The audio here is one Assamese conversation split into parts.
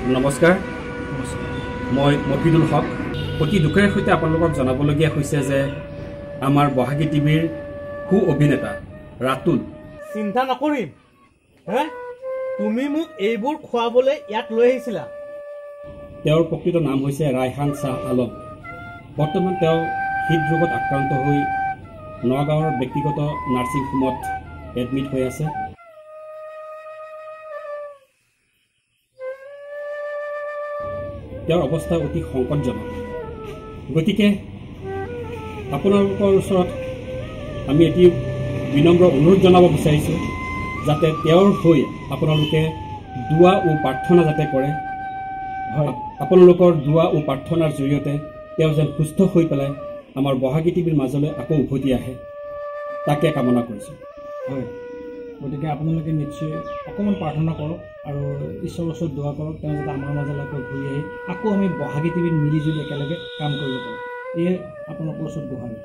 নমস্কাৰ মই মফিদুল হক অতি দুখেৰ সৈতে আপোনালোকক জনাবলগীয়া হৈছে যে আমাৰ বহাগী টিভিৰ সু অভিনেতা ৰাতুল চিন্তা নকৰিম তুমি মোক এইবোৰ খুৱাবলৈ ইয়াত লৈ আহিছিলা তেওঁৰ প্ৰকৃত নাম হৈছে ৰায়হান শ্বাহ আলম বৰ্তমান তেওঁ হৃদৰোগত আক্ৰান্ত হৈ নগাঁৱৰ ব্যক্তিগত নাৰ্ছিং হোমত এডমিট হৈ আছে তেওঁৰ অৱস্থা অতি সংকটজনক গতিকে আপোনালোকৰ ওচৰত আমি এটি বিনম্ৰ অনুৰোধ জনাব বিচাৰিছোঁ যাতে তেওঁৰ হৈ আপোনালোকে দুৱা ও প্ৰাৰ্থনা যাতে কৰে হয় আপোনালোকৰ দুৱা ও প্ৰাৰ্থনাৰ জৰিয়তে তেওঁ যেন সুস্থ হৈ পেলাই আমাৰ বহাগী টিভিৰ মাজলৈ আকৌ উভতি আহে তাকে কামনা কৰিছোঁ হয় গতিকে আপোনালোকে নিশ্চয় অকণমান প্ৰাৰ্থনা কৰক আৰু ঈশ্বৰৰ ওচৰত দোৱা কৰক তেওঁ যাতে আমাৰ মাজলৈ ঘূৰি আহি আকৌ আমি বহাগী টিভিত মিলিজুলি একেলগে কাম কৰিব পাৰোঁ এয়ে আপোনালোকৰ ওচৰত গোহাৰি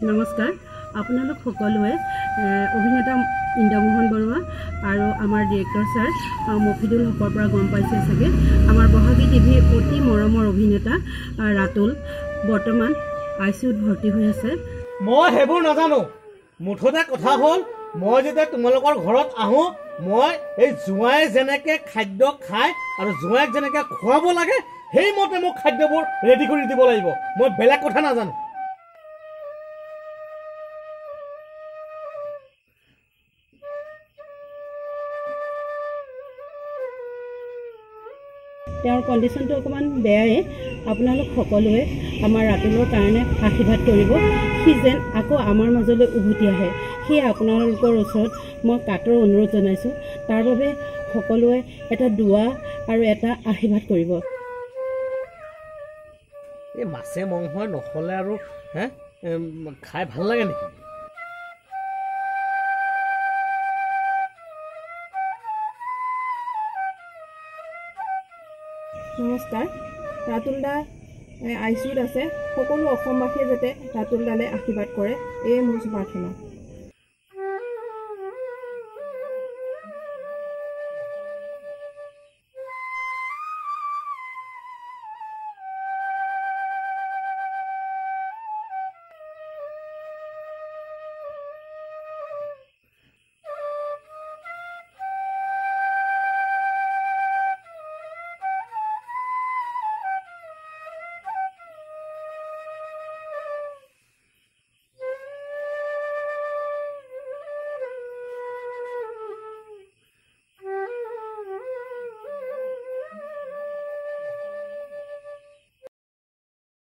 নমস্কাৰ আপোনালোক সকলোৱে অভিনেতা ইন্দ্ৰমোহন বৰুৱা আৰু আমাৰ ডিৰেক্টৰ ছাৰ মফিদুল হকৰ পৰা গম পাইছে চাগে আমাৰ বহাগী টিভিৰ অতি মৰমৰ অভিনেতা ৰাতুল বৰ্তমান আইচিউত ভৰ্তি হৈ আছে মই সেইবোৰ নাজানো মুঠতে কথা হ'ল মই যেতিয়া তোমালোকৰ ঘৰত আহোঁ মই এই জোঁৱাই যেনেকৈ খাদ্য খায় আৰু জোঁৱাইক যেনেকৈ খুৱাব লাগে সেইমতে মোক খাদ্যবোৰ ৰেডি কৰি দিব লাগিব মই বেলেগ কথা নাজানো তেওঁৰ কণ্ডিশ্যনটো অকণমান বেয়াই আপোনালোক সকলোৱে আমাৰ ৰাতুলৰ কাৰণে আশীৰ্বাদ কৰিব সি যেন আকৌ আমাৰ মাজলৈ উভতি আহে সেয়ে আপোনালোকৰ ওচৰত মই কাটৰ অনুৰোধ জনাইছোঁ তাৰ বাবে সকলোৱে এটা দুৱা আৰু এটা আশীৰ্বাদ কৰিব এই মাছে মাংসই নহ'লে আৰু খাই ভাল লাগে নেকি নমস্কাৰ ৰাতুল দা আইচিউত আছে সকলো অসমবাসীয়ে যাতে ৰাতুল দালে আশীৰ্বাদ কৰে এয়ে মোৰ প্ৰাৰ্থনা